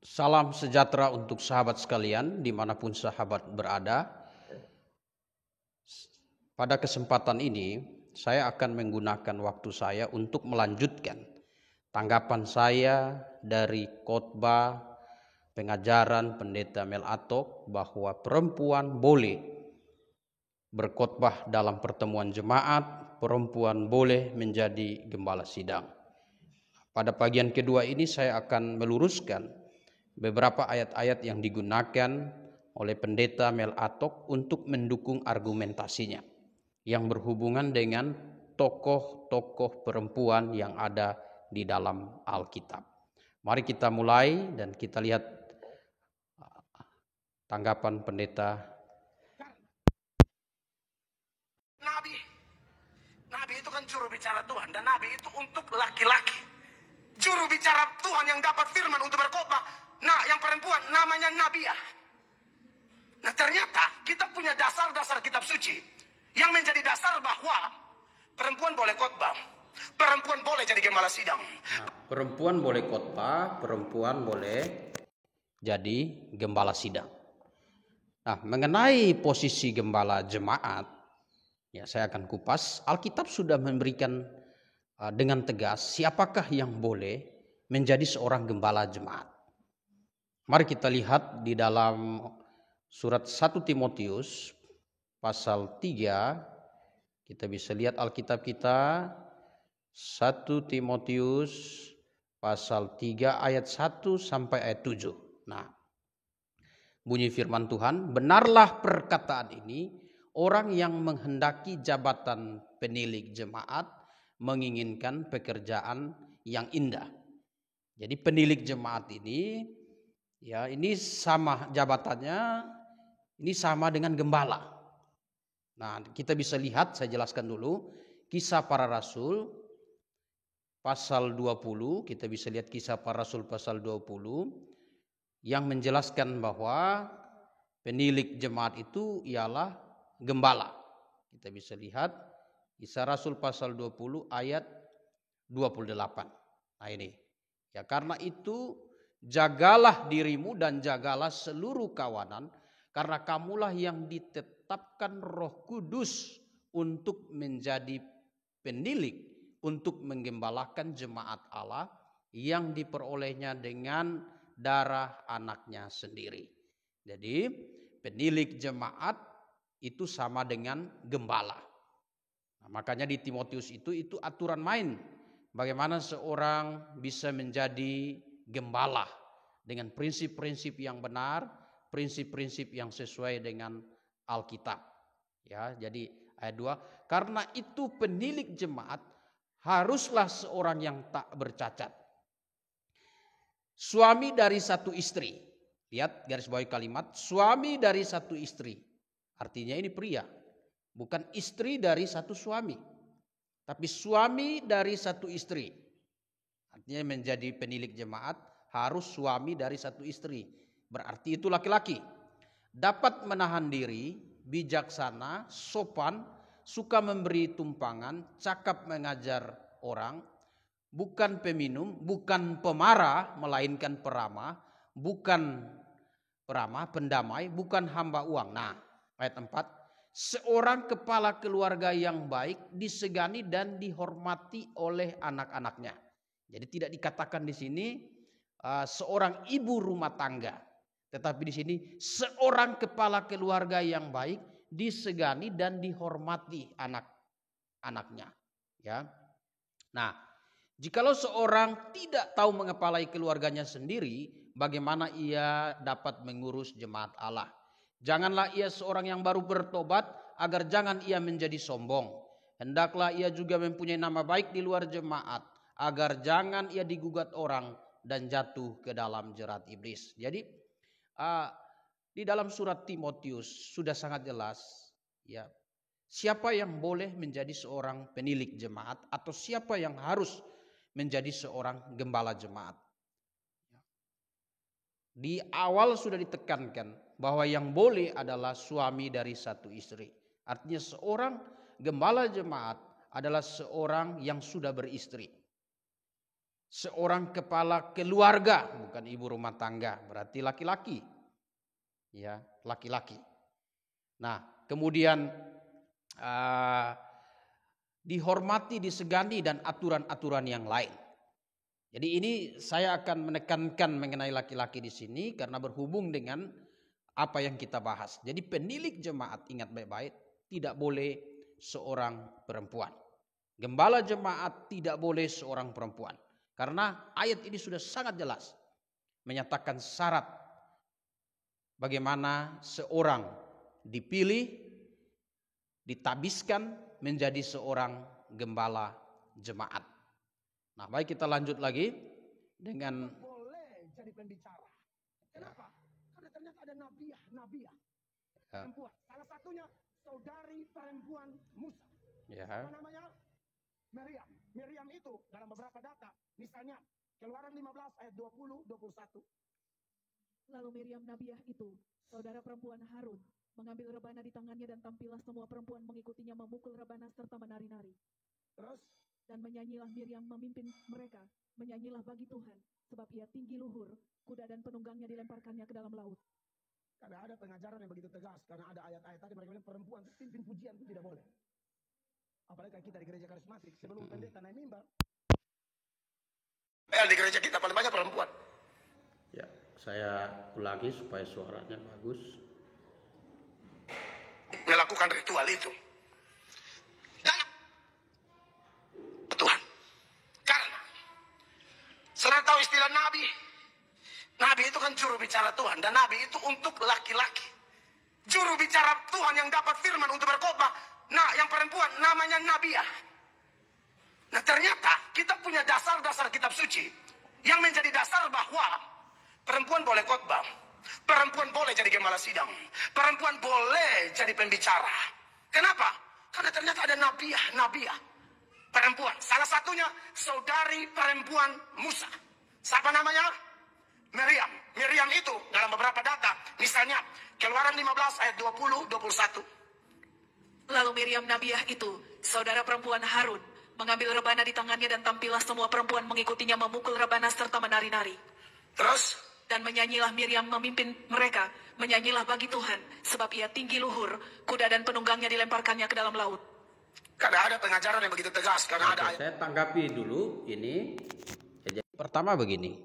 Salam sejahtera untuk sahabat sekalian dimanapun sahabat berada. Pada kesempatan ini saya akan menggunakan waktu saya untuk melanjutkan tanggapan saya dari khotbah pengajaran Pendeta Mel Atok bahwa perempuan boleh berkhotbah dalam pertemuan jemaat, perempuan boleh menjadi gembala sidang. Pada bagian kedua ini saya akan meluruskan beberapa ayat-ayat yang digunakan oleh Pendeta Mel Atok untuk mendukung argumentasinya yang berhubungan dengan tokoh-tokoh perempuan yang ada di dalam Alkitab. Mari kita mulai dan kita lihat tanggapan Pendeta. Nabi itu kan juru bicara Tuhan, dan nabi itu untuk laki-laki. Juru bicara Tuhan yang dapat firman untuk berkhotbah. Nah, yang perempuan namanya Nabiah. Nah, ternyata kita punya dasar-dasar kitab suci yang menjadi dasar bahwa perempuan boleh khotbah, perempuan boleh jadi gembala sidang. Perempuan boleh khotbah, perempuan boleh jadi gembala sidang. Nah, mengenai posisi gembala jemaat, ya saya akan kupas. Alkitab sudah memberikan dengan tegas siapakah yang boleh menjadi seorang gembala jemaat. Mari kita lihat di dalam surat 1 Timotius pasal 3, kita bisa lihat Alkitab kita 1 Timotius pasal 3 ayat 1 sampai ayat 7. Nah, bunyi firman Tuhan, benarlah perkataan ini, orang yang menghendaki jabatan penilik jemaat menginginkan pekerjaan yang indah. Jadi penilik jemaat ini, ya ini sama jabatannya, ini sama dengan gembala. Nah, kita bisa lihat, saya jelaskan dulu, Kisah Para Rasul pasal 20, kita bisa lihat Kisah Para Rasul pasal 20, yang menjelaskan bahwa penilik jemaat itu ialah gembala. Kita bisa lihat Kisah Rasul pasal 20 ayat 28. Nah ini. Ya karena itu jagalah dirimu dan jagalah seluruh kawanan, karena kamulah yang ditetapkan Roh Kudus untuk menjadi penilik, untuk menggembalakan jemaat Allah yang diperolehnya dengan darah anaknya sendiri. Jadi penilik jemaat itu sama dengan gembala. Nah, makanya di Timotius itu aturan main. Bagaimana seorang bisa menjadi gembala dengan prinsip-prinsip yang benar, prinsip-prinsip yang sesuai dengan Alkitab. Ya, jadi ayat 2, karena itu penilik jemaat haruslah seorang yang tak bercacat. Suami dari satu istri. Lihat garis bawahi kalimat, suami dari satu istri. Artinya ini pria. Bukan istri dari satu suami, tapi suami dari satu istri. Artinya menjadi penilik jemaat harus suami dari satu istri. Berarti itu laki-laki. Dapat menahan diri, bijaksana, sopan, suka memberi tumpangan, cakap mengajar orang, bukan peminum, bukan pemarah, melainkan peramah, bukan peramah, pendamai, bukan hamba uang. Nah, ayat 4. Seorang kepala keluarga yang baik disegani dan dihormati oleh anak-anaknya. Jadi tidak dikatakan di sini seorang ibu rumah tangga, tetapi di sini seorang kepala keluarga yang baik disegani dan dihormati anak-anaknya. Ya, nah, jikalau seorang tidak tahu mengepalai keluarganya sendiri, bagaimana ia dapat mengurus jemaat Allah? Janganlah ia seorang yang baru bertobat, agar jangan ia menjadi sombong. Hendaklah ia juga mempunyai nama baik di luar jemaat, agar jangan ia digugat orang dan jatuh ke dalam jerat iblis. Jadi di dalam surat Timotius sudah sangat jelas, ya, siapa yang boleh menjadi seorang penilik jemaat atau siapa yang harus menjadi seorang gembala jemaat. Di awal sudah ditekankan bahwa yang boleh adalah suami dari satu istri. Artinya seorang gembala jemaat adalah seorang yang sudah beristri. seorang kepala keluarga, bukan ibu rumah tangga, berarti laki-laki. Ya, laki-laki. Nah, kemudian dihormati, disegani, dan aturan-aturan yang lain. Jadi ini saya akan menekankan mengenai laki-laki di sini karena berhubung dengan apa yang kita bahas. Jadi penilik jemaat, ingat baik-baik, tidak boleh seorang perempuan. Gembala jemaat tidak boleh seorang perempuan. Karena ayat ini sudah sangat jelas menyatakan syarat bagaimana seorang dipilih, ditabiskan menjadi seorang gembala jemaat. Nah, baik, kita lanjut lagi dengan boleh jadi pembicara. Kenapa? Karena ternyata ada nabiah perempuan. Salah satunya saudari perempuan Musa. Ya. Apa namanya? Miriam. Miriam itu dalam beberapa data, misalnya Keluaran 15 ayat 20, 21. Lalu Miriam nabiah itu, saudara perempuan Harun, mengambil rebana di tangannya dan tampillah semua perempuan mengikutinya memukul rebana serta menari-nari. Terus? Dan menyanyilah Miriam memimpin mereka, menyanyilah bagi Tuhan, sebab ia tinggi luhur, kuda dan penunggangnya dilemparkannya ke dalam laut. Karena ada pengajaran yang begitu tegas, karena ada ayat-ayat tadi mereka bilang perempuan pimpin pujian itu tidak boleh. Apalagi kita di gereja karismatik, sebelum pendeta naik mimbar. Di gereja kita paling banyak perempuan. Ya, saya ulangi supaya suaranya bagus. Melakukan ritual itu. Dan Tuhan. Karena saudara tahu istilah nabi. Nabi itu kan juru bicara Tuhan. Dan nabi itu untuk laki-laki. Juru bicara Tuhan yang dapat firman untuk berkhotbah. Nah, yang perempuan namanya nabiah. Nah, ternyata kita punya dasar-dasar kitab suci yang menjadi dasar bahwa perempuan boleh khotbah, perempuan boleh jadi gembala sidang, perempuan boleh jadi pembicara. Kenapa? Karena ternyata ada nabiah perempuan. Salah satunya saudari perempuan Musa. Siapa namanya? Miriam. Miriam itu dalam beberapa data, misalnya Keluaran 15 ayat 20, 21. Lalu Miriam nabiah itu, saudara perempuan Harun, mengambil rebana di tangannya dan tampillah semua perempuan mengikutinya memukul rebana serta menari-nari. Terus? Dan menyanyilah Miriam memimpin mereka, menyanyilah bagi Tuhan, sebab ia tinggi luhur, kuda dan penunggangnya dilemparkannya ke dalam laut. Karena ada pengajaran yang begitu tegas, karena ada ayat. Saya tanggapi dulu ini. Pertama begini,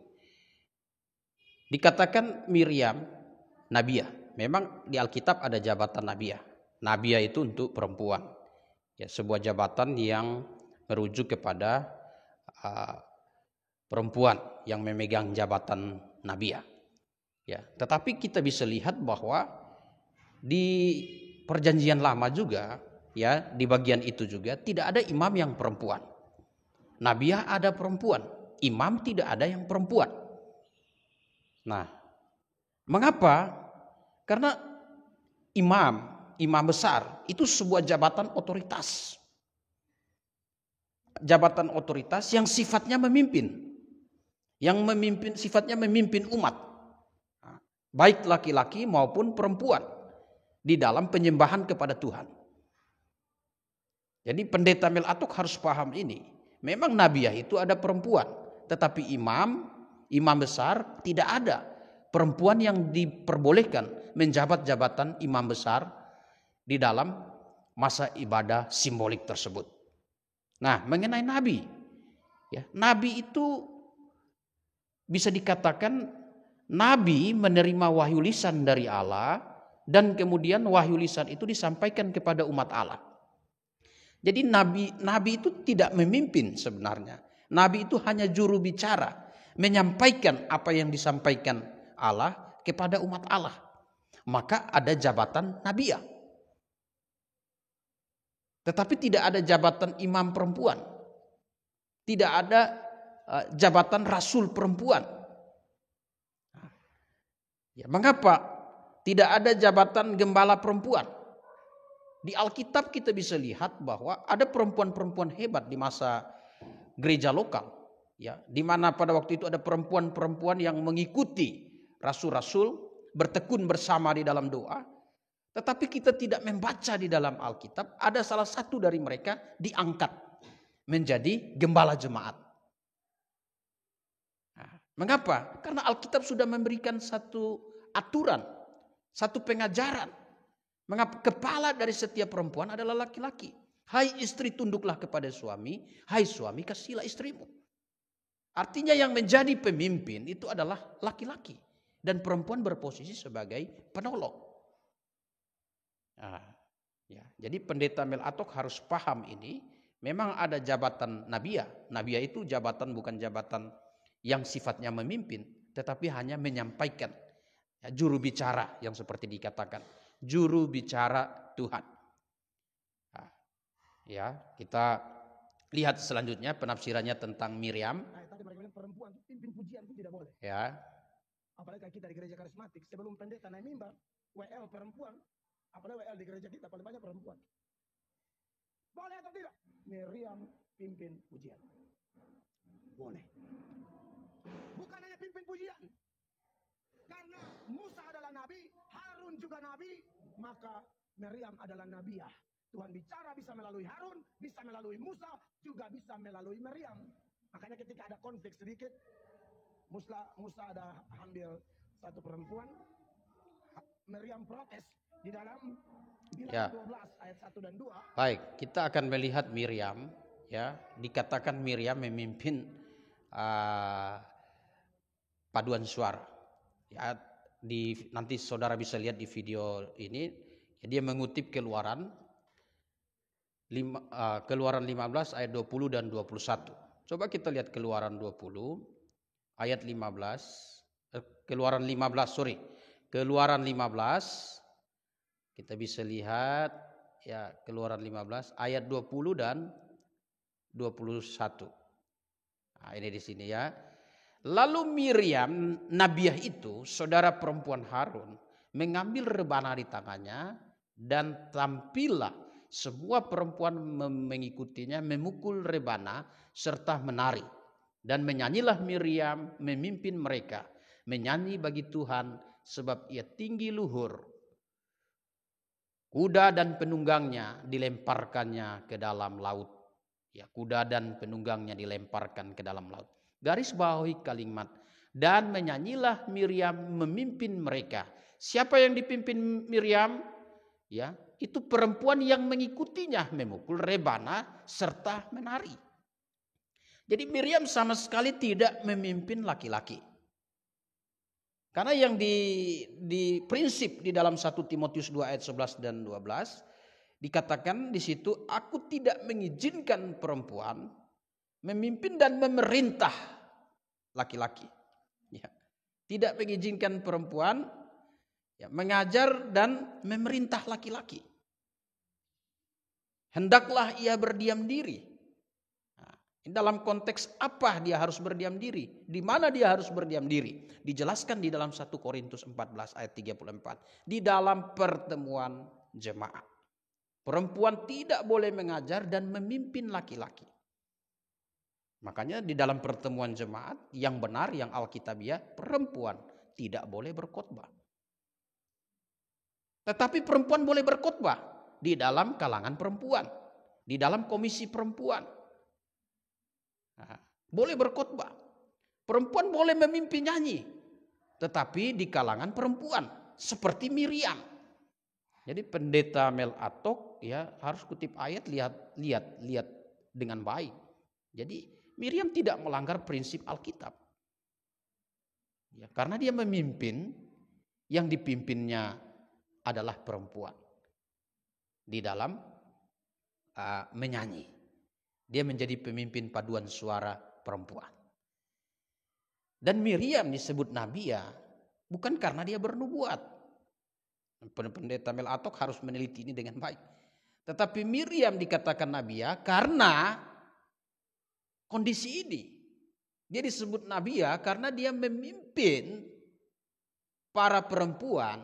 dikatakan Miriam nabiah. Memang di Alkitab ada jabatan nabiah. Nabiah itu untuk perempuan. Ya, sebuah jabatan yang merujuk kepada perempuan yang memegang jabatan nabiah. Ya, tetapi kita bisa lihat bahwa di Perjanjian Lama juga, ya, di bagian itu juga tidak ada imam yang perempuan. Nabiah ada perempuan, imam tidak ada yang perempuan. Nah, mengapa? Karena imam besar itu sebuah jabatan otoritas. Jabatan otoritas yang sifatnya memimpin. Yang memimpin, sifatnya memimpin umat. Baik laki-laki maupun perempuan. Di dalam penyembahan kepada Tuhan. Jadi pendeta Melatuk harus paham ini. Memang nabiah itu ada perempuan. Tetapi imam besar tidak ada perempuan yang diperbolehkan menjabat jabatan imam besar di dalam masa ibadah simbolik tersebut. Nah, mengenai nabi, ya, nabi itu bisa dikatakan nabi menerima wahyu lisan dari Allah dan kemudian wahyu lisan itu disampaikan kepada umat Allah. Jadi nabi itu tidak memimpin sebenarnya. Nabi itu hanya juru bicara, menyampaikan apa yang disampaikan Allah kepada umat Allah. Maka ada jabatan nabiah. Tetapi tidak ada jabatan imam perempuan. Tidak ada jabatan rasul perempuan. Ya, mengapa tidak ada jabatan gembala perempuan? Di Alkitab kita bisa lihat bahwa ada perempuan-perempuan hebat di masa gereja lokal. Ya, di mana pada waktu itu ada perempuan-perempuan yang mengikuti rasul-rasul, bertekun bersama di dalam doa. Tetapi kita tidak membaca di dalam Alkitab ada salah satu dari mereka diangkat menjadi gembala jemaat. Mengapa? Karena Alkitab sudah memberikan satu aturan, satu pengajaran. Mengapa? Kepala dari setiap perempuan adalah laki-laki. Hai istri, tunduklah kepada suami. Hai suami, kasihilah istrimu. Artinya yang menjadi pemimpin itu adalah laki-laki. Dan perempuan berposisi sebagai penolong. Nah, ya. Jadi pendeta Mel Atok harus paham ini. Memang ada jabatan nabiya. Nabiya itu jabatan bukan jabatan yang sifatnya memimpin. Tetapi hanya menyampaikan. Ya, juru bicara yang seperti dikatakan. Juru bicara Tuhan. Nah, ya, kita lihat selanjutnya penafsirannya tentang Miriam. Tadi mereka bilang perempuan pimpin pujian itu tidak boleh. Ya. Apalagi kita di gereja karismatik, sebelum pendeta naik mimbar, WL perempuan, apalagi WL di gereja kita paling banyak perempuan. Boleh atau tidak? Miriam pimpin pujian. Boleh. Bukan hanya pimpin pujian. Karena Musa adalah nabi, Harun juga nabi, maka Miriam adalah nabiyah. Tuhan bicara bisa melalui Harun, bisa melalui Musa, juga bisa melalui Miriam. Makanya ketika ada konflik sedikit, Musa ada ambil satu perempuan, Miriam protes di dalam Bilangan 12 ayat 1 dan 2. Baik, kita akan melihat Miriam, ya, dikatakan Miriam memimpin paduan suara. Ya, nanti saudara bisa lihat di video ini, ya, dia mengutip Keluaran 15 ayat 20 dan 21. Coba kita lihat Keluaran 20 ayat 15, Keluaran 15, kita bisa lihat ya Keluaran 15 ayat 20 dan 21. Nah, ini di sini ya. Lalu Miriam, nabiyah itu, saudara perempuan Harun, mengambil rebana di tangannya dan tampillah semua perempuan mengikutinya memukul rebana serta menari. Dan menyanyilah Miriam memimpin mereka, menyanyi bagi Tuhan sebab ia tinggi luhur. Kuda dan penunggangnya dilemparkannya ke dalam laut. Ya, kuda dan penunggangnya dilemparkan ke dalam laut. Garis bawahi kalimat, dan menyanyilah Miriam memimpin mereka. Siapa yang dipimpin Miriam? Ya, itu perempuan yang mengikutinya memukul rebana serta menari. Jadi Miriam sama sekali tidak memimpin laki-laki. Karena yang di prinsip di dalam 1 Timotius 2 ayat 11 dan 12 dikatakan di situ, aku tidak mengizinkan perempuan memimpin dan memerintah laki-laki. Ya. Tidak mengizinkan perempuan ya, mengajar dan memerintah laki-laki. Hendaklah ia berdiam diri. Dalam konteks apa dia harus berdiam diri? Di mana dia harus berdiam diri? Dijelaskan di dalam 1 Korintus 14 ayat 34. Di dalam pertemuan jemaat. Perempuan tidak boleh mengajar dan memimpin laki-laki. Makanya di dalam pertemuan jemaat yang benar, yang alkitabiah, perempuan tidak boleh berkhotbah. Tetapi perempuan boleh berkhotbah di dalam kalangan perempuan. Di dalam komisi perempuan. Nah, boleh berkhotbah. Perempuan boleh memimpin nyanyi. Tetapi di kalangan perempuan. Seperti Miriam. Jadi pendeta Mel Atok ya harus kutip ayat, lihat dengan baik. Jadi Miriam tidak melanggar prinsip Alkitab. Ya, karena dia memimpin, yang dipimpinnya adalah perempuan. Di dalam menyanyi. Dia menjadi pemimpin paduan suara perempuan. Dan Miriam disebut nabiyah bukan karena dia bernubuat. Pendeta Mel Atok harus meneliti ini dengan baik. Tetapi Miriam dikatakan nabiyah karena kondisi ini. Dia disebut nabiyah karena dia memimpin para perempuan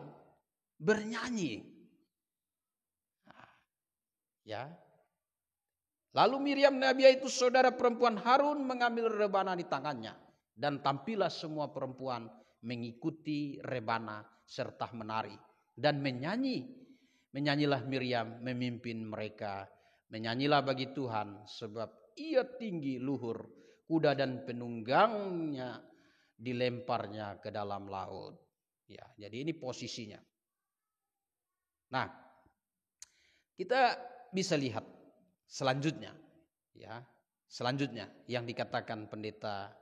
bernyanyi. Ya. Lalu Miriam nabiyah itu saudara perempuan Harun mengambil rebana di tangannya. Dan tampillah semua perempuan mengikuti rebana serta menari. Dan menyanyi. Menyanyilah Miriam memimpin mereka. Menyanyilah bagi Tuhan sebab ia tinggi luhur. Kuda dan penunggangnya dilemparnya ke dalam laut. Ya, jadi ini posisinya. Nah, kita bisa lihat selanjutnya, ya, selanjutnya yang dikatakan pendeta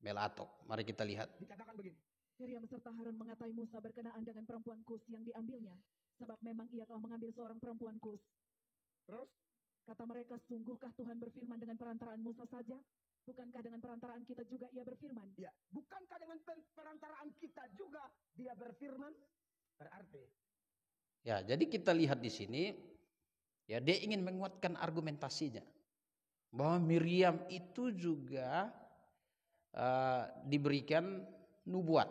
Melatok. Mari kita lihat. Dikatakan begini. Miriam serta Harun mengatai Musa berkenaan dengan perempuan Kus yang diambilnya, sebab memang ia telah mengambil seorang perempuan Kus. Terus? Kata mereka, sungguhkah Tuhan berfirman dengan perantaraan Musa saja? Bukankah dengan perantaraan kita juga ia berfirman? Ya, bukankah dengan perantaraan kita juga dia berfirman? Berarti. Ya, jadi kita lihat di sini, ya, dia ingin menguatkan argumentasinya bahwa Miriam itu juga diberikan nubuat.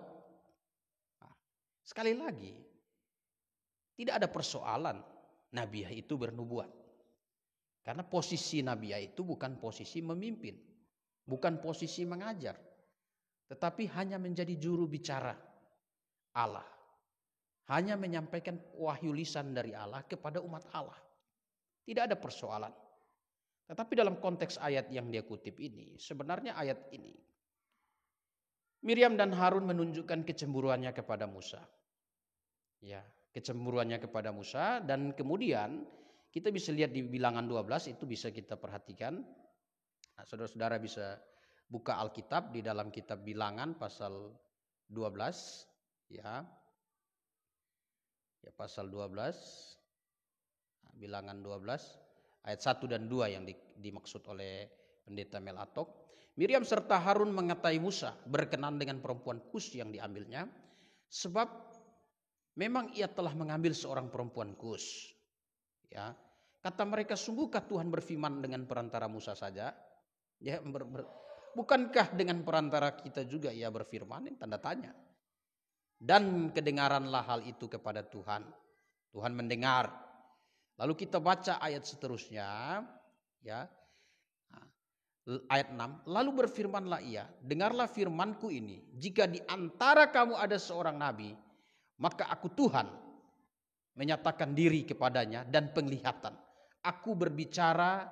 Nah, sekali lagi, tidak ada persoalan Nabiah itu bernubuat, karena posisi Nabiah itu bukan posisi memimpin, bukan posisi mengajar, tetapi hanya menjadi juru bicara Allah, hanya menyampaikan wahyu lisan dari Allah kepada umat Allah. Tidak ada persoalan. Tetapi dalam konteks ayat yang dia kutip ini, sebenarnya ayat ini Miriam dan Harun menunjukkan kecemburuannya kepada Musa. Ya, kecemburuannya kepada Musa, dan kemudian kita bisa lihat di Bilangan 12 itu bisa kita perhatikan. Nah, saudara-saudara bisa buka Alkitab di dalam kitab Bilangan pasal 12, ya. Ya, pasal 12. Nah, Bilangan 12 ayat 1 dan 2 yang dimaksud oleh pendeta Melatok. Miriam serta Harun mengatai Musa berkenan dengan perempuan Kus yang diambilnya, sebab memang ia telah mengambil seorang perempuan Kus. Ya, kata mereka, sungguhkah Tuhan berfirman dengan perantara Musa saja? Ya, bukankah dengan perantara kita juga ia berfirman? Tanda tanya. Dan kedengaranlah hal itu kepada Tuhan. Tuhan mendengar. Lalu kita baca ayat seterusnya, ya. Ayat 6, lalu berfirmanlah ia, dengarlah firmanku ini, jika di antara kamu ada seorang nabi, maka aku Tuhan menyatakan diri kepadanya dan penglihatan. Aku berbicara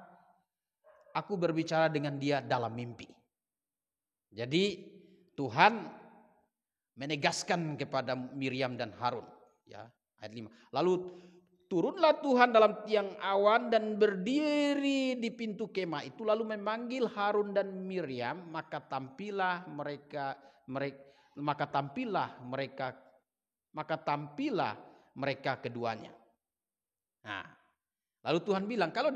dengan dia dalam mimpi. Jadi Tuhan menegaskan kepada Miriam dan Harun, ya, ayat 5. Lalu turunlah Tuhan dalam tiang awan dan berdiri di pintu kemah itu, lalu memanggil Harun dan Miriam, maka tampillah mereka keduanya. Nah, lalu Tuhan bilang, kalau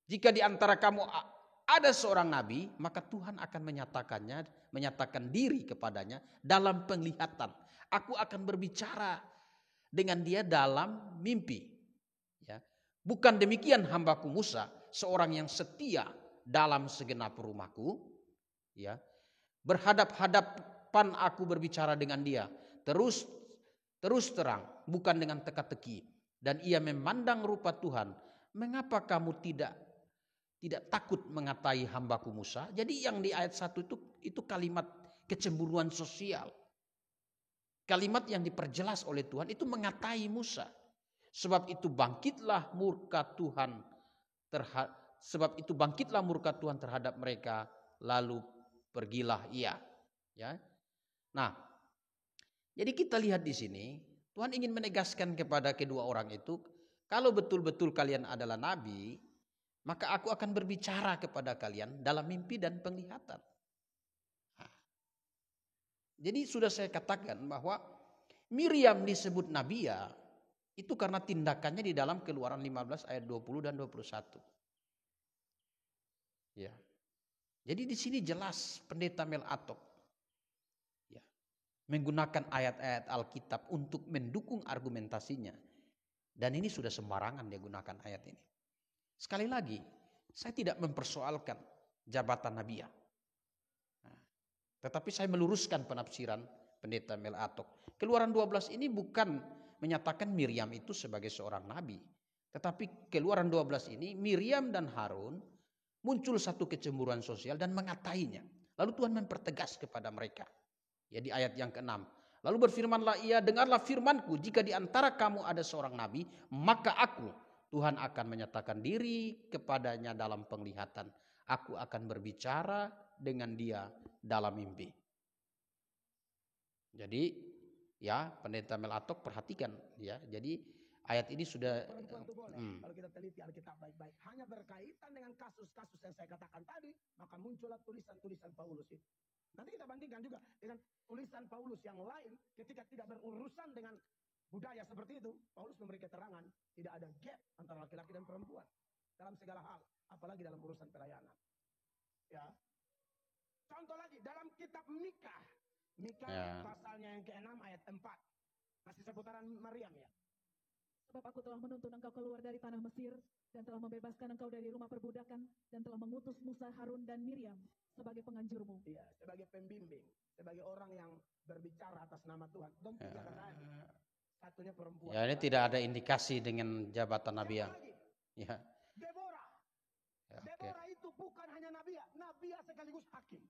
jika di antara kamu ada seorang nabi, maka Tuhan akan menyatakan diri kepadanya dalam penglihatan. Aku akan berbicara dengan dia dalam mimpi. Ya. Bukan demikian hambaku Musa, seorang yang setia dalam segenap rumahku. Ya. Berhadap-hadapan aku berbicara dengan dia. Terus terang, bukan dengan teka-teki. Dan ia memandang rupa Tuhan. Mengapa kamu tidak takut mengatai hambaku Musa? Jadi yang di ayat 1 itu kalimat kecemburuan sosial. Kalimat yang diperjelas oleh Tuhan itu mengatai Musa. Sebab itu bangkitlah murka Tuhan terhadap mereka, lalu pergilah ia. Ya. Nah, jadi kita lihat di sini Tuhan ingin menegaskan kepada kedua orang itu, kalau betul-betul kalian adalah nabi, maka aku akan berbicara kepada kalian dalam mimpi dan penglihatan. Jadi sudah saya katakan bahwa Miriam disebut nabiya itu karena tindakannya di dalam Keluaran 15 ayat 20 dan 21. Ya. Jadi di sini jelas pendeta Melatok, ya, menggunakan ayat-ayat Alkitab untuk mendukung argumentasinya. Dan ini sudah sembarangan dia gunakan ayat ini. Sekali lagi, saya tidak mempersoalkan jabatan nabiya. Tetapi saya meluruskan penafsiran pendeta Melatok. Keluaran 12 ini bukan menyatakan Miriam itu sebagai seorang nabi. Tetapi Keluaran 12 ini Miriam dan Harun muncul satu kecemburuan sosial dan mengatainya. Lalu Tuhan mempertegas kepada mereka. Ya, di ayat yang ke-6. Lalu berfirmanlah ia, dengarlah firmanku, jika di antara kamu ada seorang nabi, maka aku, Tuhan akan menyatakan diri kepadanya dalam penglihatan. Aku akan berbicara dengan dia dalam mimpi. Jadi ya Pendeta Mel Atok perhatikan ya. Jadi ayat ini sudah Perempuan itu boleh. Kalau kita teliti Alkitab baik-baik. Hanya berkaitan dengan kasus-kasus yang saya katakan tadi, maka muncullah tulisan-tulisan Paulus itu. Nanti kita bandingkan juga dengan tulisan Paulus yang lain ketika tidak berurusan dengan budaya seperti itu. Paulus memberi keterangan tidak ada gap antara laki-laki dan perempuan dalam segala hal, apalagi dalam urusan pelayanan. Ya. Contoh lagi dalam kitab Mika pasalnya yang ke-6 ayat 4. Masih seputaran Maryam ya. Sebab aku telah menuntun engkau keluar dari tanah Mesir dan telah membebaskan engkau dari rumah perbudakan dan telah mengutus Musa, Harun dan Miriam sebagai penganjurmu. Iya, sebagai pembimbing, sebagai orang yang berbicara atas nama Tuhan. Dan satunya perempuan. Ya, ini tidak ada indikasi dengan jabatan Nabi ya. Ya. Deborah. Ya, Deborah itu bukan hanya Nabi sekaligus hakim.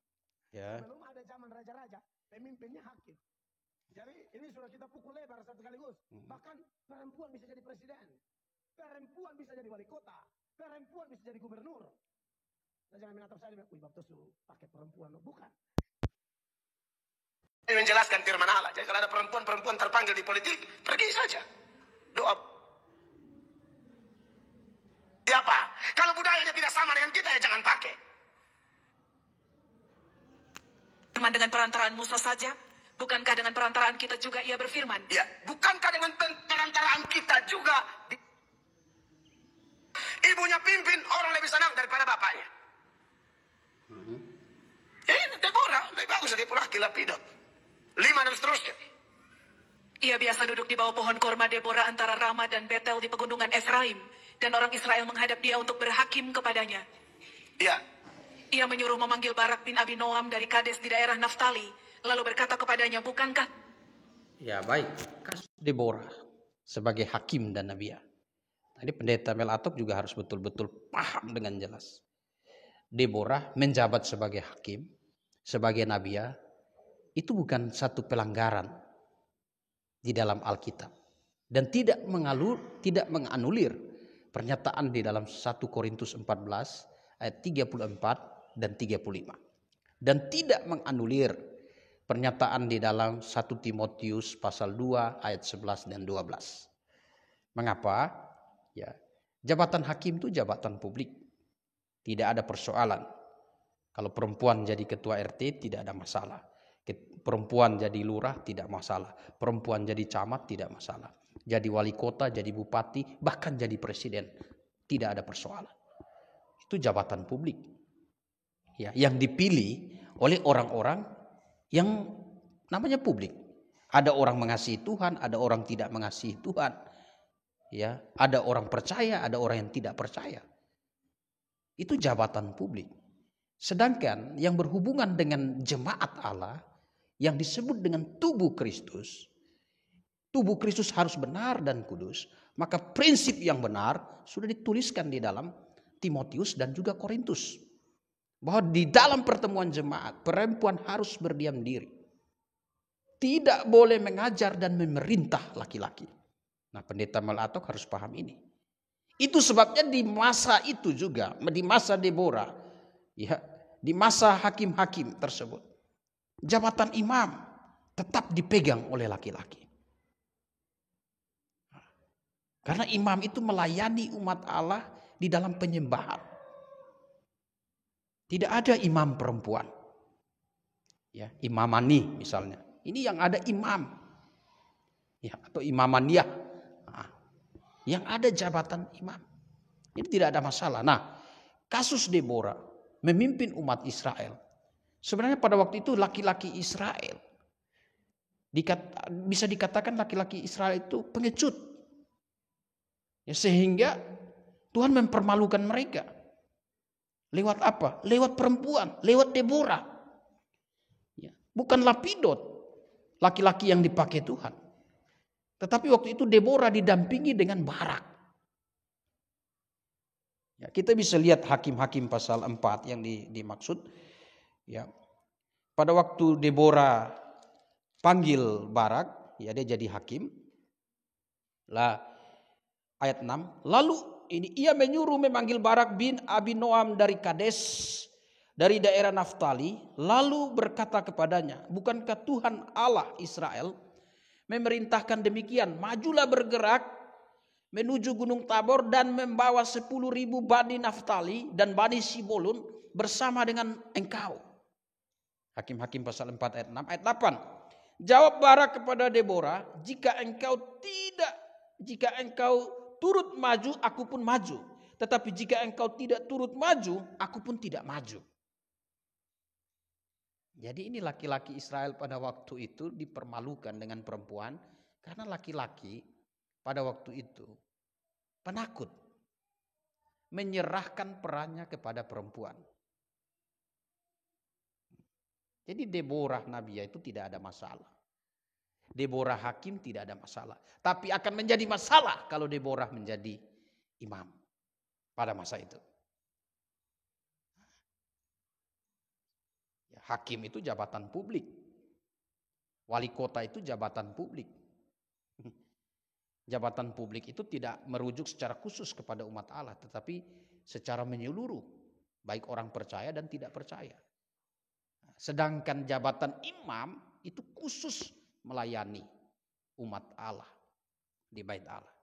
Ya. Belum ada zaman raja-raja, pemimpinnya hakim. Jadi ini sudah kita pukul lebar satu sekaligus. Bahkan perempuan bisa jadi presiden. Perempuan bisa jadi wali kota. Perempuan bisa jadi gubernur. Nah, jangan menatap saya bilang, baptis pakai perempuan. Bukan. Ini menjelaskan firman Allah. Jadi kalau ada perempuan terpanggil di politik, pergi saja. Doa. Siapa? Kalau budayanya tidak sama dengan kita, ya jangan pakai. Firman dengan perantaraan Musa saja? Bukankah dengan perantaraan kita juga ia berfirman? Ya, bukankah dengan perantaraan kita juga ibunya pimpin orang lebih senang daripada bapaknya? Ya ini Deborah, lebih bagus dari laki lapidot. 5 dan seterusnya. Ia biasa duduk di bawah pohon korma Deborah antara Rama dan Betel di pegunungan Efraim. Dan orang Israel menghadap dia untuk berhakim kepadanya. Ya. Ia menyuruh memanggil Barak bin Abinoam dari Kades di daerah Naftali. Lalu berkata kepadanya, bukankah? Ya baik, kasus Deborah sebagai hakim dan nabiah. Tadi Pendeta Mel Atok juga harus betul-betul paham dengan jelas. Deborah menjabat sebagai hakim, sebagai nabiah, itu bukan satu pelanggaran di dalam Alkitab. Dan tidak menganulir pernyataan di dalam 1 Korintus 14 ayat 34 dan 35. Dan tidak menganulir pernyataan di dalam 1 Timotius pasal 2 ayat 11 dan 12. Mengapa? Ya, jabatan hakim itu jabatan publik. Tidak ada persoalan. Kalau perempuan jadi ketua RT tidak ada masalah. Perempuan jadi lurah tidak masalah. Perempuan jadi camat tidak masalah. Jadi wali kota, jadi bupati, bahkan jadi presiden tidak ada persoalan. Itu jabatan publik. Ya, yang dipilih oleh orang-orang yang namanya publik. Ada orang mengasihi Tuhan, ada orang tidak mengasihi Tuhan. Ya, ada orang percaya, ada orang yang tidak percaya. Itu jabatan publik. Sedangkan yang berhubungan dengan jemaat Allah yang disebut dengan tubuh Kristus harus benar dan kudus. Maka prinsip yang benar sudah dituliskan di dalam Timotius dan juga Korintus. Bahwa di dalam pertemuan jemaat, perempuan harus berdiam diri. Tidak boleh mengajar dan memerintah laki-laki. Nah, Pendeta Mel Atok harus paham ini. Itu sebabnya di masa itu juga, di masa Deborah, ya, di masa hakim-hakim tersebut, jabatan imam tetap dipegang oleh laki-laki. Karena imam itu melayani umat Allah di dalam penyembahan. Tidak ada imam perempuan. Ya, imamani misalnya. Ini yang ada imam. Ya, atau imamaniyah. Nah, yang ada jabatan imam. Ini tidak ada masalah. Nah, kasus Deborah memimpin umat Israel. Sebenarnya pada waktu itu laki-laki Israel. Bisa dikatakan laki-laki Israel itu pengecut. Ya, sehingga Tuhan mempermalukan mereka. Lewat apa? Lewat perempuan, lewat Deborah. Ya, bukan lapidot, laki-laki yang dipakai Tuhan. Tetapi waktu itu Deborah didampingi dengan Barak. Ya, kita bisa lihat Hakim-Hakim pasal 4 yang dimaksud. Ya, pada waktu Deborah panggil Barak, ya dia jadi hakim. Lah ayat 6, lalu ini ia menyuruh memanggil Barak bin Abinoam dari Kades dari daerah Naftali, lalu berkata kepadanya, bukankah Tuhan Allah Israel memerintahkan demikian, majulah bergerak menuju Gunung Tabor dan membawa 10.000 Bani Naftali dan Bani Sibulun bersama dengan engkau. Hakim-Hakim pasal 4 ayat 6, ayat 8. Jawab Barak kepada Deborah, jika engkau turut maju, aku pun maju. Tetapi jika engkau tidak turut maju, aku pun tidak maju. Jadi ini laki-laki Israel pada waktu itu dipermalukan dengan perempuan, karena laki-laki pada waktu itu penakut, menyerahkan perannya kepada perempuan. Jadi Deborah Nabiya itu tidak ada masalah. Deborah hakim tidak ada masalah. Tapi akan menjadi masalah kalau Deborah menjadi imam pada masa itu. Hakim itu jabatan publik. Wali kota itu jabatan publik. Jabatan publik itu tidak merujuk secara khusus kepada umat Allah, tetapi secara menyeluruh, baik orang percaya dan tidak percaya. Sedangkan jabatan imam itu khusus melayani umat Allah di bait Allah.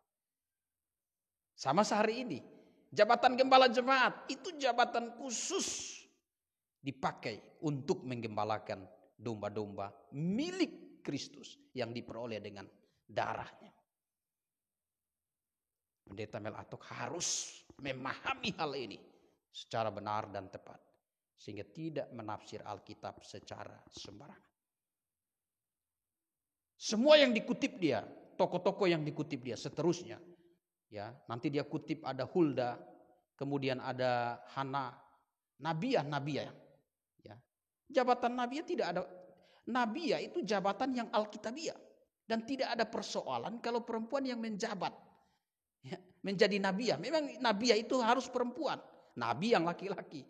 Sama sehari ini, jabatan gembala jemaat itu jabatan khusus dipakai untuk menggembalakan domba-domba milik Kristus yang diperoleh dengan darahnya. Pendeta Mel Atok harus memahami hal ini secara benar dan tepat, sehingga tidak menafsir Alkitab secara sembarangan. Semua yang dikutip dia, tokoh-tokoh yang dikutip dia, seterusnya, ya nanti dia kutip ada Hulda, kemudian ada Hana, Nabiya. Ya. Jabatan Nabiya tidak ada. Nabiya itu jabatan yang Alkitabiah, dan tidak ada persoalan kalau perempuan yang menjabat ya, menjadi Nabiya. Memang Nabiya itu harus perempuan, nabi yang laki-laki.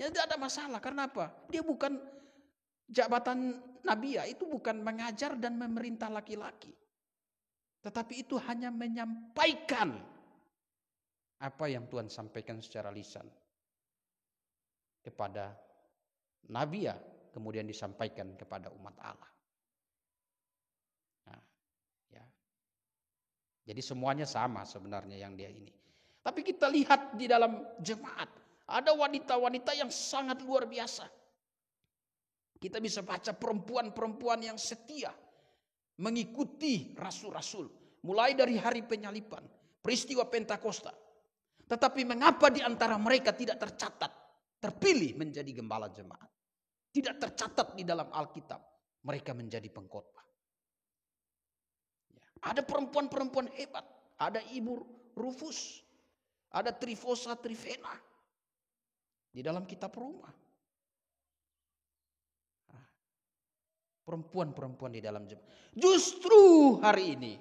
Ya, tidak ada masalah. Karena apa? Dia bukan jabatan Nabiya itu bukan mengajar dan memerintah laki-laki, tetapi itu hanya menyampaikan apa yang Tuhan sampaikan secara lisan kepada Nabiya, kemudian disampaikan kepada umat Allah. Nah, ya. Jadi semuanya sama sebenarnya yang dia ini. Tapi kita lihat di dalam jemaat ada wanita-wanita yang sangat luar biasa. Kita bisa baca perempuan-perempuan yang setia mengikuti rasul-rasul mulai dari hari penyaliban, peristiwa Pentakosta. Tetapi mengapa di antara mereka tidak tercatat terpilih menjadi gembala jemaat? Tidak tercatat di dalam Alkitab mereka menjadi pengkhotbah. Ada perempuan-perempuan hebat, ada Ibu Rufus, ada Trifosa Trifena di dalam kitab Roma. Perempuan-perempuan di dalam jemaat. Justru hari ini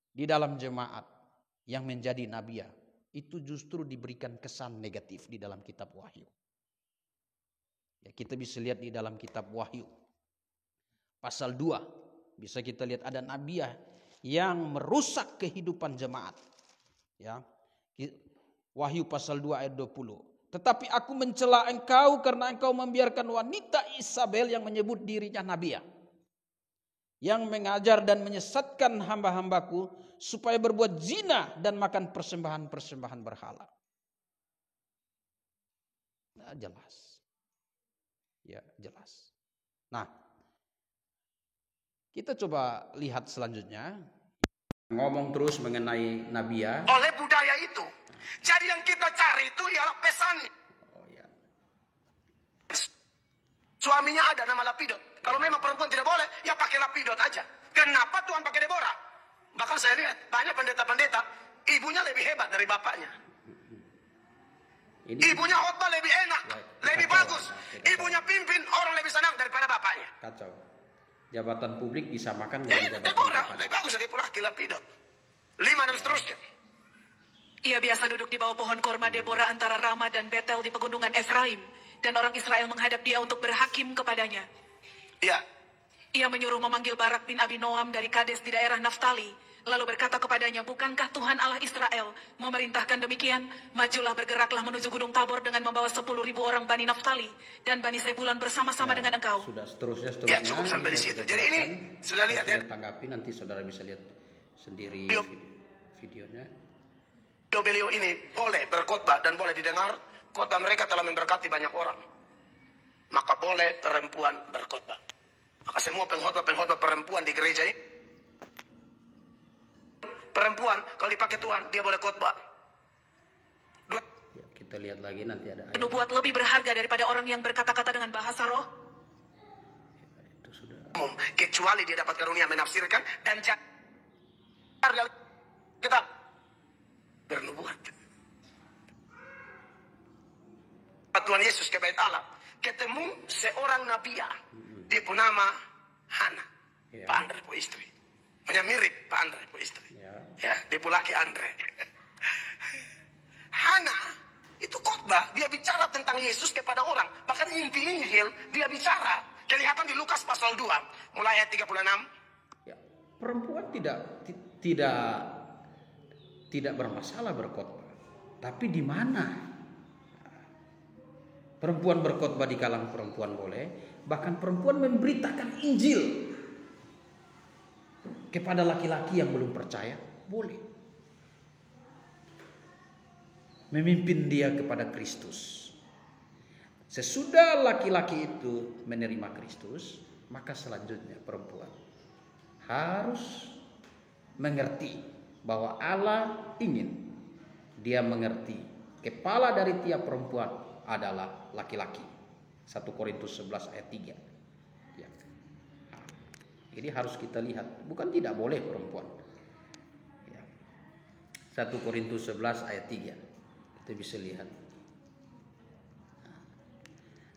di dalam jemaat yang menjadi nabiya itu justru diberikan kesan negatif di dalam kitab Wahyu. Ya, kita bisa lihat di dalam kitab Wahyu pasal 2 bisa kita lihat ada nabiya yang merusak kehidupan jemaat. Ya. Wahyu pasal 2 ayat 20. Tetapi aku mencela engkau karena engkau membiarkan wanita Isabel yang menyebut dirinya nabiya, yang mengajar dan menyesatkan hamba-hambaku supaya berbuat zina dan makan persembahan-persembahan berhala. Nah, jelas. Ya, jelas. Nah, kita coba lihat selanjutnya. Ngomong terus mengenai nabiya. Oleh budaya itu. Jadi yang kita cari itu ialah pesannya. Oh, ya. Suaminya ada nama Lapidot. Kalau memang perempuan tidak boleh, ya pakai Lapidot aja. Kenapa Tuhan pakai Deborah? Bahkan saya lihat banyak pendeta-pendeta, ibunya lebih hebat dari bapaknya. Ibunya khotbah lebih enak, lebih bagus. Ibunya pimpin, orang lebih senang daripada bapaknya. Kacau. Jabatan publik disamakan dengan jabatan Deborah lebih bagus dari laki Lapidot. 5 dan seterusnya. Ia biasa duduk di bawah pohon korma Deborah antara Rama dan Betel di pegunungan Efraim, dan orang Israel menghadap dia untuk berhakim kepadanya. Ya. Ia menyuruh memanggil Barak bin Abinoam dari Kades di daerah Naftali, lalu berkata kepadanya, bukankah Tuhan Allah Israel memerintahkan demikian? Majulah, bergeraklah menuju Gunung Tabor dengan membawa 10.000 orang Bani Naftali dan Bani Sebulan bersama-sama dengan engkau. Sudah seterusnya. Ya, cukup sampai di situ. Jadi ini sudah lihat ya. Tanggapi, nanti saudara bisa lihat sendiri videonya. Beliau ini boleh berkhotbah dan boleh didengar. Khotbah mereka telah memberkati banyak orang. Maka boleh perempuan berkhotbah. Maka semua pengkhotbah perempuan di gereja ini, perempuan kalau dipakai Tuhan dia boleh khotbah. Ya, kita lihat lagi nanti ada ayat. Nubuat lebih berharga daripada orang yang berkata-kata dengan bahasa roh. Itu sudah. Kecuali dia dapat karunia menafsirkan dan kita bernubuat. Tuhan Yesus ke Bait Allah ketemu seorang nabiya, dia pun nama Hana, Pak Andre po istri. Punya mirip Pak Andre po istri. Ya, dia pun laki Andre. Hana itu khotbah, dia bicara tentang Yesus kepada orang. Bahkan inti Injil dia bicara. Kelihatan di Lukas pasal 2, mulai ayat 36. Ya, perempuan tidak bermasalah berkhotbah. Tapi di mana? Perempuan berkhotbah di kalangan perempuan boleh, bahkan perempuan memberitakan Injil kepada laki-laki yang belum percaya boleh. Memimpin dia kepada Kristus. Sesudah laki-laki itu menerima Kristus, maka selanjutnya perempuan harus mengerti bahwa Allah ingin dia mengerti kepala dari tiap perempuan adalah laki-laki. 1 Korintus 11 ayat 3. Ya. Nah, ini harus kita lihat. Bukan tidak boleh perempuan. Ya. 1 Korintus 11 ayat 3. Kita bisa lihat. Nah.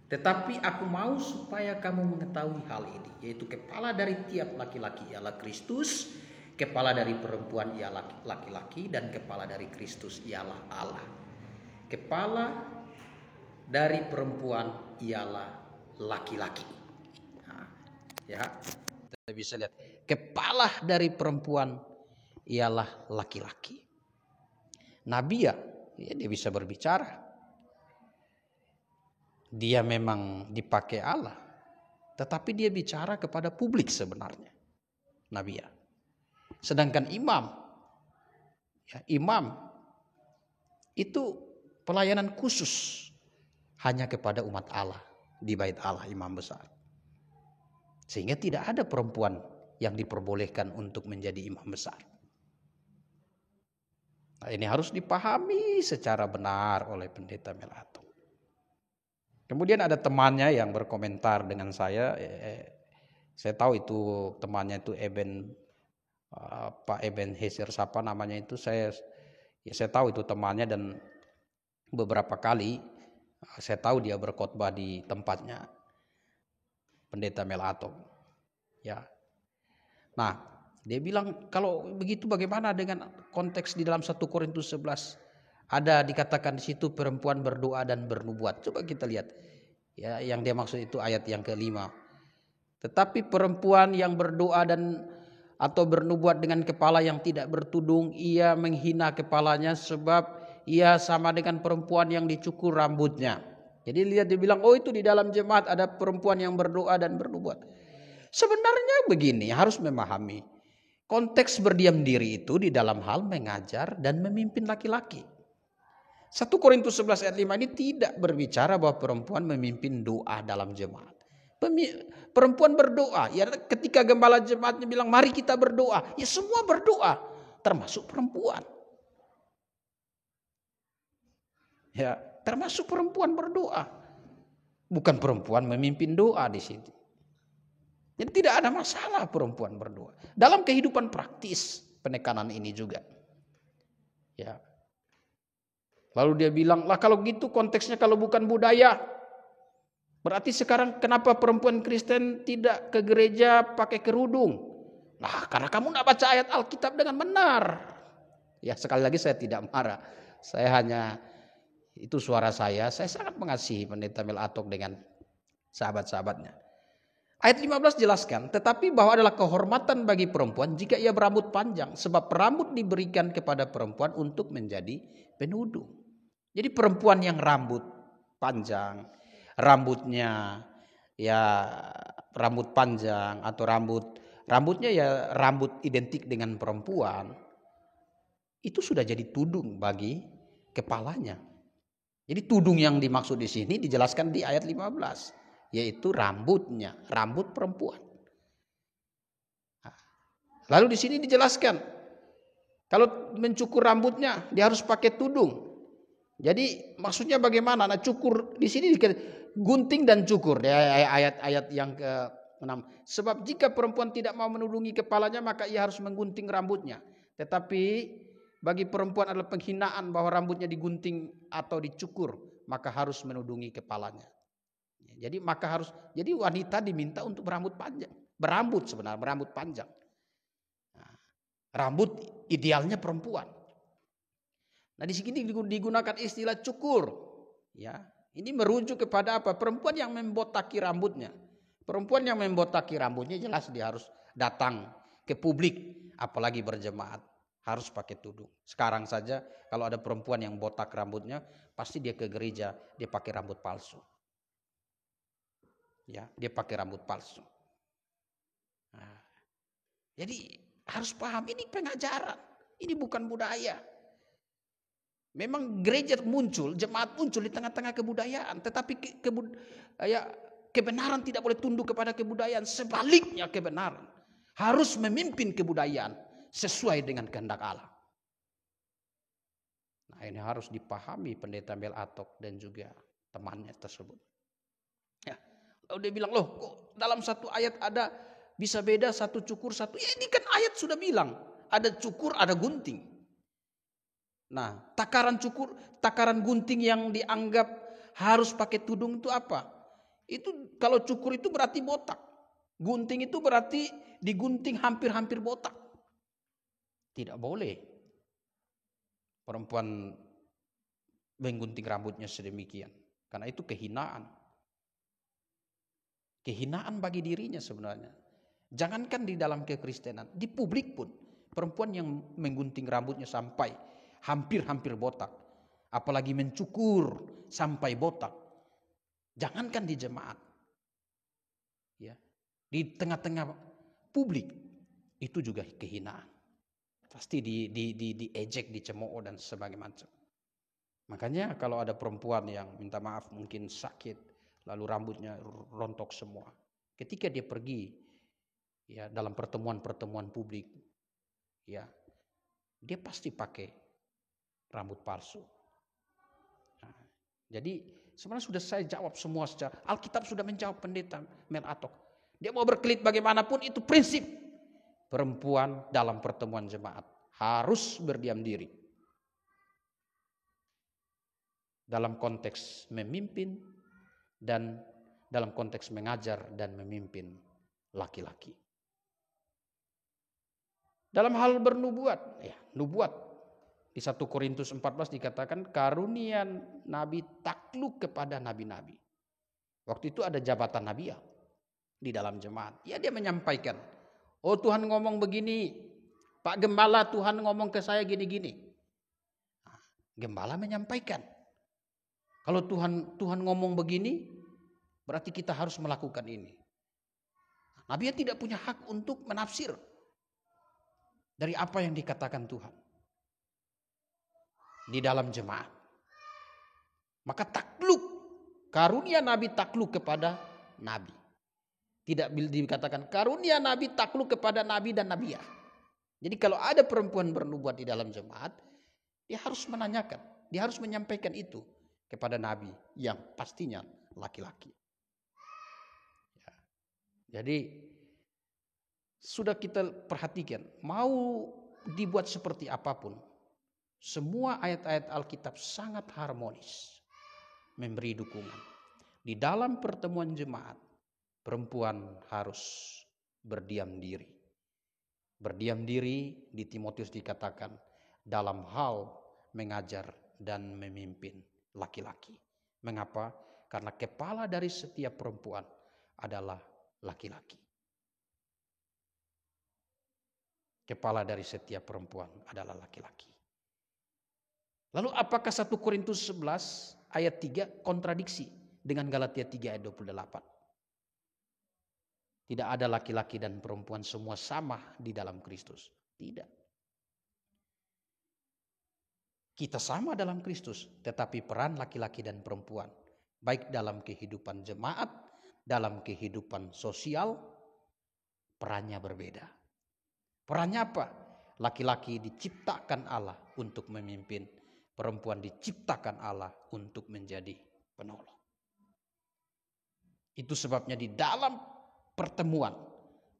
Tetapi aku mau supaya kamu mengetahui hal ini. Yaitu kepala dari tiap laki-laki ialah Kristus. Kepala dari perempuan ialah laki-laki. Dan kepala dari Kristus ialah Allah. Kepala dari perempuan ialah laki-laki. Nah, ya, kita bisa lihat. Kepala dari perempuan ialah laki-laki. Nabiya, ya, dia bisa berbicara. Dia memang dipakai Allah, tetapi dia bicara kepada publik sebenarnya. Nabiya. Sedangkan imam, ya, imam itu pelayanan khusus. Hanya kepada umat Allah di Bait Allah, imam besar. Sehingga tidak ada perempuan yang diperbolehkan untuk menjadi imam besar. Nah, ini harus dipahami secara benar oleh Pendeta Melato. Kemudian ada temannya yang berkomentar dengan saya. Saya tahu itu temannya itu Pak Eben Heser, siapa namanya itu. Saya tahu itu temannya dan beberapa kali saya tahu dia berkhotbah di tempatnya Pendeta Melato. Ya. Nah, dia bilang kalau begitu bagaimana dengan konteks di dalam 1 Korintus 11? Ada dikatakan di situ perempuan berdoa dan bernubuat. Coba kita lihat. Ya, yang dia maksud itu ayat yang ke-5. Tetapi perempuan yang berdoa atau bernubuat dengan kepala yang tidak bertudung, ia menghina kepalanya sebab ia sama dengan perempuan yang dicukur rambutnya. Jadi lihat dia bilang, oh itu di dalam jemaat ada perempuan yang berdoa dan bernubuat. Sebenarnya begini, harus memahami. Konteks berdiam diri itu di dalam hal mengajar dan memimpin laki-laki. 1 Korintus 11 ayat 5 ini tidak berbicara bahwa perempuan memimpin doa dalam jemaat. Perempuan berdoa, ya ketika gembala jemaatnya bilang mari kita berdoa, ya semua berdoa, termasuk perempuan. Ya, termasuk perempuan berdoa. Bukan perempuan memimpin doa di situ. Jadi tidak ada masalah perempuan berdoa. Dalam kehidupan praktis penekanan ini juga. Ya. Lalu dia bilang, lah kalau gitu konteksnya kalau bukan budaya. Berarti sekarang kenapa perempuan Kristen tidak ke gereja pakai kerudung? Nah, karena kamu tidak baca ayat Alkitab dengan benar. Ya, sekali lagi saya tidak marah. Saya hanya itu suara saya sangat mengasihi Pendeta Melato dengan sahabat-sahabatnya. Ayat 15 jelaskan, tetapi bahwa adalah kehormatan bagi perempuan jika ia berambut panjang, sebab rambut diberikan kepada perempuan untuk menjadi penudung. Jadi perempuan yang rambut panjang, rambutnya ya rambut panjang atau rambutnya ya rambut identik dengan perempuan, itu sudah jadi tudung bagi kepalanya. Jadi tudung yang dimaksud di sini dijelaskan di ayat 15. Yaitu rambutnya, rambut perempuan. Lalu di sini dijelaskan, kalau mencukur rambutnya dia harus pakai tudung. Jadi maksudnya bagaimana? Nah, cukur di sini gunting dan cukur. Ayat-ayat yang ke-6. Sebab jika perempuan tidak mau menudungi kepalanya, maka ia harus menggunting rambutnya. Tetapi bagi perempuan adalah penghinaan bahwa rambutnya digunting atau dicukur, maka harus menudungi kepalanya. Jadi jadi wanita diminta untuk berambut panjang, berambut panjang. Nah, rambut idealnya perempuan. Nah, di sini digunakan istilah cukur, ya. Ini merujuk kepada apa? Perempuan yang membotaki rambutnya. Perempuan yang membotaki rambutnya jelas dia harus datang ke publik, apalagi berjemaat, harus pakai tudung. Sekarang saja kalau ada perempuan yang botak rambutnya, pasti dia ke gereja, dia pakai rambut palsu. Ya, dia pakai rambut palsu. Nah, jadi harus paham ini pengajaran, ini bukan budaya. Memang gereja muncul, jemaat muncul di tengah-tengah kebudayaan, tetapi kebenaran tidak boleh tunduk kepada kebudayaan. Sebaliknya kebenaran harus memimpin kebudayaan sesuai dengan kehendak Allah. Nah, ini harus dipahami pendeta Mel Atok dan juga temannya tersebut. Ya. Lalu dia bilang, loh kok dalam satu ayat ada bisa beda satu cukur satu. Ya ini kan ayat sudah bilang. Ada cukur, ada gunting. Nah takaran gunting yang dianggap harus pakai tudung itu apa? Itu kalau cukur itu berarti botak. Gunting itu berarti digunting hampir-hampir botak. Tidak boleh perempuan menggunting rambutnya sedemikian. Karena itu kehinaan. Kehinaan bagi dirinya sebenarnya. Jangankan di dalam kekristenan, di publik pun perempuan yang menggunting rambutnya sampai hampir-hampir botak, apalagi mencukur sampai botak. Jangankan di jemaat, ya, di tengah-tengah publik itu juga kehinaan. Pasti diejek, dicemooh dan sebagainya macam. Makanya kalau ada perempuan yang minta maaf mungkin sakit, lalu rambutnya rontok semua. Ketika dia pergi ya dalam pertemuan-pertemuan publik, ya dia pasti pakai rambut palsu. Nah, jadi sebenarnya sudah saya jawab semua secara Alkitab sudah menjawab pendeta Mel Atok. Dia mau berkelit bagaimanapun itu prinsip. Perempuan dalam pertemuan jemaat harus berdiam diri. Dalam konteks memimpin dan dalam konteks mengajar dan memimpin laki-laki. Dalam hal bernubuat, ya, nubuat di 1 Korintus 14 dikatakan karunia nabi takluk kepada nabi-nabi. Waktu itu ada jabatan nabiah di dalam jemaat. Ya dia menyampaikan, oh Tuhan ngomong begini, Pak Gembala Tuhan ngomong ke saya gini-gini. Nah, Gembala menyampaikan. Kalau Tuhan ngomong begini, berarti kita harus melakukan ini. Nabi tidak punya hak untuk menafsir dari apa yang dikatakan Tuhan di dalam jemaat. Maka takluk, karunia Nabi takluk kepada Nabi. Tidak dikatakan karunia Nabi takluk kepada Nabi dan Nabiah. Jadi kalau ada perempuan bernubuat di dalam jemaat, dia harus menanyakan, dia harus menyampaikan itu kepada Nabi yang pastinya laki-laki. Ya. Jadi sudah kita perhatikan, mau dibuat seperti apapun, semua ayat-ayat Alkitab sangat harmonis, memberi dukungan. Di dalam pertemuan jemaat, perempuan harus berdiam diri. Berdiam diri di Timotius dikatakan dalam hal mengajar dan memimpin laki-laki. Mengapa? Karena kepala dari setiap perempuan adalah laki-laki. Kepala dari setiap perempuan adalah laki-laki. Lalu apakah 1 Korintus 11 ayat 3 kontradiksi dengan Galatia 3 ayat 28? Tidak ada laki-laki dan perempuan, semua sama di dalam Kristus. Tidak. Kita sama dalam Kristus, tetapi peran laki-laki dan perempuan, baik dalam kehidupan jemaat, dalam kehidupan sosial, perannya berbeda. Perannya apa? Laki-laki diciptakan Allah untuk memimpin, perempuan diciptakan Allah untuk menjadi penolong. Itu sebabnya di dalam pertemuan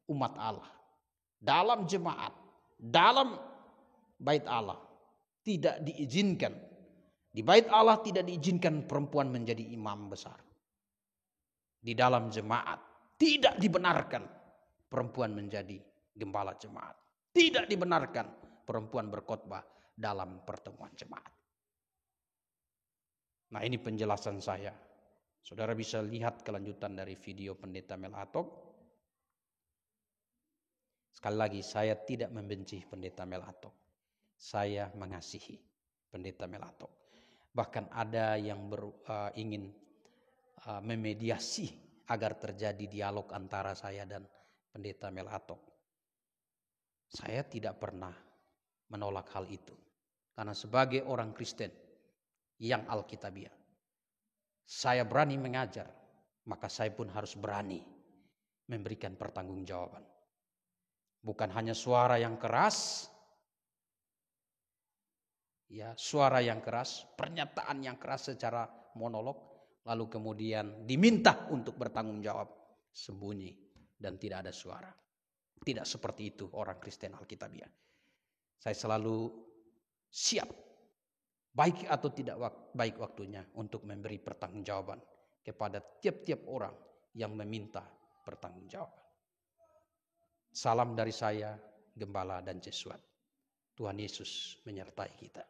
umat Allah, dalam jemaat, dalam bait Allah, tidak diizinkan. Di bait Allah tidak diizinkan perempuan menjadi imam besar. Di dalam jemaat tidak dibenarkan perempuan menjadi gembala jemaat. Tidak dibenarkan perempuan berkhotbah dalam pertemuan jemaat. Nah, ini penjelasan saya. Saudara bisa lihat kelanjutan dari video Pendeta Mel Atok. Sekali lagi, saya tidak membenci Pendeta Mel Atok. Saya mengasihi Pendeta Mel Atok. Bahkan ada yang ingin memediasi agar terjadi dialog antara saya dan Pendeta Mel Atok. Saya tidak pernah menolak hal itu. Karena sebagai orang Kristen yang Alkitabiah, saya berani mengajar, maka saya pun harus berani memberikan pertanggungjawaban. Bukan hanya suara yang keras, suara yang keras, pernyataan yang keras secara monolog, lalu kemudian diminta untuk bertanggung jawab sembunyi dan tidak ada suara. Tidak seperti itu orang Kristen Alkitabiah. Saya selalu siap, baik atau tidak baik waktunya, untuk memberi pertanggungjawaban kepada tiap-tiap orang yang meminta pertanggungjawaban. Salam dari saya, Gembala dan Jesuat. Tuhan Yesus menyertai kita.